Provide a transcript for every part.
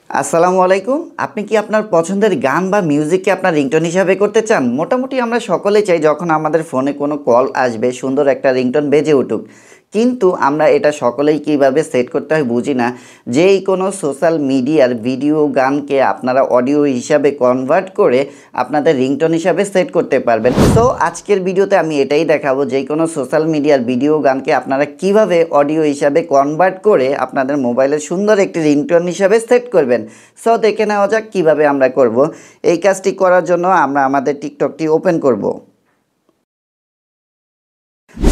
আসসালামু আলাইকুম। আপনি কি আপনার পছন্দের গান বা মিউজিককে আপনার রিংটোন হিসাবে করতে চান? মোটামুটি আমরা সকলেই চাই যখন আমাদের ফোনে কোনো কল আসবে সুন্দর একটা রিংটোন বেজে উঠুক। কিন্তু আমরা এটা সকলেই কীভাবে সেট করতে হয় বুঝি না। যেই কোনো সোশ্যাল মিডিয়ার ভিডিও গানকে আপনারা অডিও হিসাবে কনভার্ট করে আপনাদের রিংটোন হিসাবে সেট করতে পারবেন। তো আজকের ভিডিওতে আমি এটাই দেখাবো যে কোনো সোশ্যাল মিডিয়ার ভিডিও গানকে আপনারা কিভাবে অডিও হিসাবে কনভার্ট করে আপনাদের মোবাইলে সুন্দর একটি রিংটোন হিসাবে সেট করবেন। সো দেখে নেওয়া যাক কীভাবে আমরা করব। এই কাজটি করার জন্য আমরা আমাদের টিকটকটি ওপেন করব।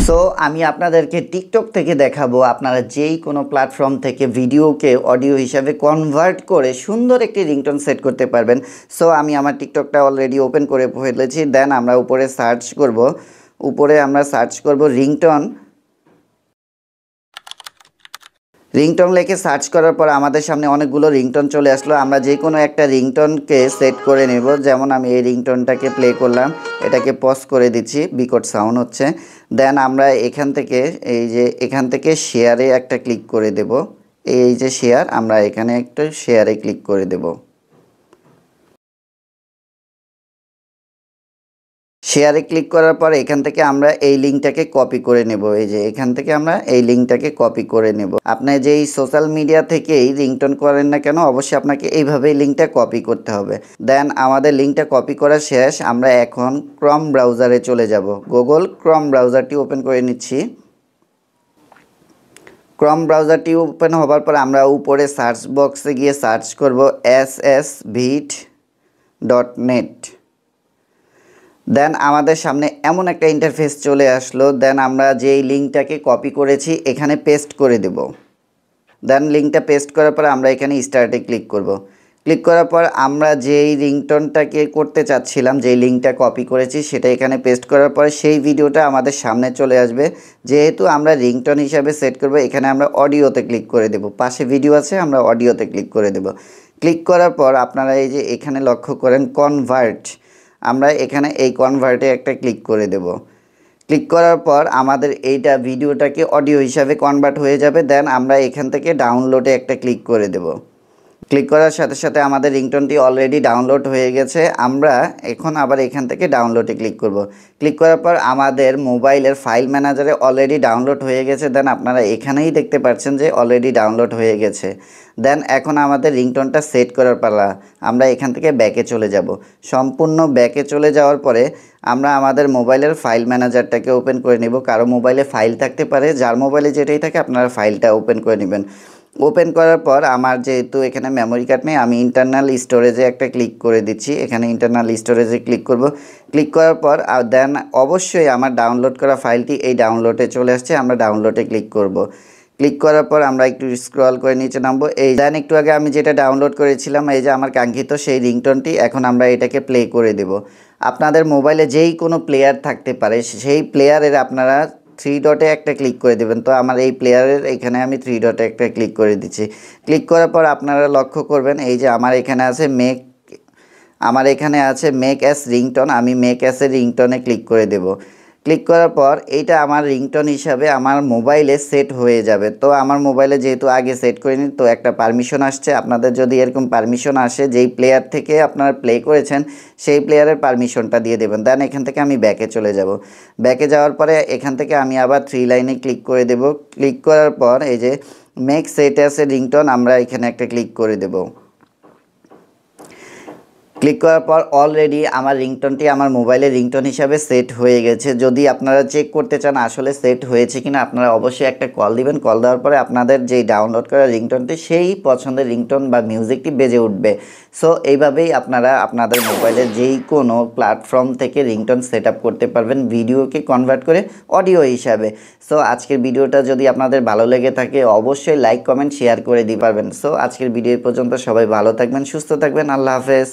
সো আমি আপনাদেরকে টিকটক থেকে দেখাবো আপনারা যেই কোনো প্ল্যাটফর্ম থেকে ভিডিওকে অডিও হিসাবে কনভার্ট করে সুন্দর একটি রিংটোন সেট করতে পারবেন। সো আমি আমার টিকটকটা অলরেডি ওপেন করে ফেলেছি। দেন আমরা উপরে সার্চ করব, উপরে আমরা সার্চ করব রিংটোন। রিংটোন লিখে সার্চ করার পর আমাদের সামনে অনেকগুলো রিংটোন চলে আসলো। আমরা যে কোনো একটা রিংটোনকে সেট করে নেব। যেমন আমি এই রিংটোনটাকে প্লে করলাম, এটাকে পজ করে দিচ্ছি, বিকট সাউন্ড হচ্ছে। দেন আমরা এখান থেকে শেয়ারে একটা ক্লিক করে দেব। এই যে শেয়ার, আমরা এখানে একটা শেয়ারে ক্লিক করে দেব। শেয়ারে ক্লিক করার পর এখান থেকে আমরা এই লিঙ্কটাকে কপি করে নেব। এই যে এখান থেকে আমরা এই লিঙ্কটাকে কপি করে নেব। আপনি যেই সোশ্যাল মিডিয়া থেকেই রিংটোন করেন না কেন, অবশ্যই আপনাকে এইভাবেই লিঙ্কটা কপি করতে হবে। দেন আমাদের লিঙ্কটা কপি করা শেষ। আমরা এখন ক্রম ব্রাউজারে চলে যাব। গুগল ক্রম ব্রাউজারটি ওপেন করে নিচ্ছি। ক্রম ব্রাউজারটি ওপেন হবার পর আমরা উপরে সার্চ বক্সে গিয়ে সার্চ করব ssvid.net। দেন আমাদের সামনে এমন একটা ইন্টারফেস চলে আসলো। দেন আমরা যেই লিঙ্কটাকে কপি করেছি এখানে পেস্ট করে দেব। দেন লিঙ্কটা পেস্ট করার পর আমরা এখানে স্টার্টে ক্লিক করব। ক্লিক করার পর আমরা যেই রিংটোনটাকে করতে চাচ্ছিলাম, যেই লিঙ্কটা কপি করেছি সেটা এখানে পেস্ট করার পরে সেই ভিডিওটা আমাদের সামনে চলে আসবে। যেহেতু আমরা রিংটোন হিসাবে সেট করব, এখানে আমরা অডিওতে ক্লিক করে দেব। পাশে ভিডিও আছে, আমরা অডিওতে ক্লিক করে দেব। ক্লিক করার পর আপনারা এই যে এখানে লক্ষ্য করেন কনভার্ট, আমরা এখানে এই কনভার্টে একটা ক্লিক করে দেব। ক্লিক করার পর আমাদের এইটা ভিডিওটাকে অডিও হিসাবে কনভার্ট হয়ে যাবে। দেন আমরা এখান থেকে ডাউনলোডে একটা ক্লিক করে দেব। ক্লিক করার সাথে সাথে আমাদের রিংটোনটি অলরেডি ডাউনলোড হয়ে গেছে। আমরা এখন আবার এখান থেকে ডাউনলোডে ক্লিক করব। ক্লিক করার পর আমাদের মোবাইলের ফাইল ম্যানেজারে অলরেডি ডাউনলোড হয়ে গেছে। দেন আপনারা এখানেই দেখতে পাচ্ছেন যে অলরেডি ডাউনলোড হয়ে গেছে। দেন এখন আমাদের রিংটোনটা সেট করার পালা। আমরা এখান থেকে ব্যাকে চলে যাব। সম্পূর্ণ ব্যাকে চলে যাওয়ার পরে আমরা আমাদের মোবাইলের ফাইল ম্যানেজারটাকে ওপেন করে নেব। কারো মোবাইলে ফাইল থাকতে পারে, যার মোবাইলে যেটাই থাকে আপনারা ফাইলটা ওপেন করে নেবেন। ওপেন করার পর আমার যেহেতু এখানে মেমোরি কার্ড নেই, আমি ইন্টারনাল স্টোরেজে একটা ক্লিক করে দিচ্ছি। এখানে ইন্টারনাল স্টোরেজে ক্লিক করব। ক্লিক করার পর দেন অবশ্যই আমার ডাউনলোড করা ফাইলটি এই ডাউনলোডে চলে আসছে, আমরা ডাউনলোডে ক্লিক করব। ক্লিক করার পর আমরা একটু স্ক্রল করে নিচে নামবো। এই দেন একটু আগে আমি যেটা ডাউনলোড করেছিলাম, এই যে আমার কাঙ্ক্ষিত সেই রিংটোনটি, এখন আমরা এটাকে প্লে করে দেব। আপনাদের মোবাইলে যেই কোনো প্লেয়ার থাকতে পারে, সেই প্লেয়ারের আপনারা থ্রি ডটে একটা ক্লিক করে দেবেন। তো আমার এই প্লেয়ারের এখানে আমি থ্রি ডটে একটা ক্লিক করে দিচ্ছি। ক্লিক করার পর আপনারা লক্ষ্য করবেন এই যে আমার এখানে আছে মেক অ্যাস রিংটোন। আমি মেক অ্যাসের রিংটোনে ক্লিক করে দেব। ক্লিক করার পর এইটা আমার রিংটোন হিসাবে আমার মোবাইলে সেট হয়ে যাবে। তো আমার মোবাইলে যেহেতু আগে সেট করিনি, তো একটা পারমিশন আসছে। আপনাদের যদি এরকম পারমিশন আসে, যেই প্লেয়ার থেকে আপনারা প্লে করেছেন সেই প্লেয়ারের পারমিশনটা দিয়ে দেবেন। দেন এখান থেকে আমি ব্যাকে চলে যাব। ব্যাকে যাওয়ার পরে এখান থেকে আমি আবার থ্রি লাইনে ক্লিক করে দেব। ক্লিক করার পর এই যে make set as a ringtone, আমরা এখানে একটা ক্লিক করে দেব। ক্লিক করার পর অলরেডি আমার রিংটোনটি আমার মোবাইলে রিংটোন হিসাবে সেট হয়ে গেছে। যদি আপনারা চেক করতে চান আসলে সেট হয়েছে কিনা, আপনারা অবশ্যই একটা কল দিবেন। কল দেওয়ার পরে আপনাদের যেই ডাউনলোড করা রিংটোনটি, সেই পছন্দের রিংটোন বা মিউজিকটি বেজে উঠবে। সো এইভাবেই আপনারা আপনাদের মোবাইলে যেই কোনো প্ল্যাটফর্ম থেকে রিংটোন সেট আপ করতে পারবেন ভিডিওকে কনভার্ট করে অডিও হিসাবে। সো আজকের ভিডিওটা যদি আপনাদের ভালো লেগে থাকে অবশ্যই লাইক কমেন্ট শেয়ার করে দিতে পারবেন। সো আজকের ভিডিও পর্যন্ত সবাই ভালো থাকবেন, সুস্থ থাকবেন। আল্লাহ হাফেজ।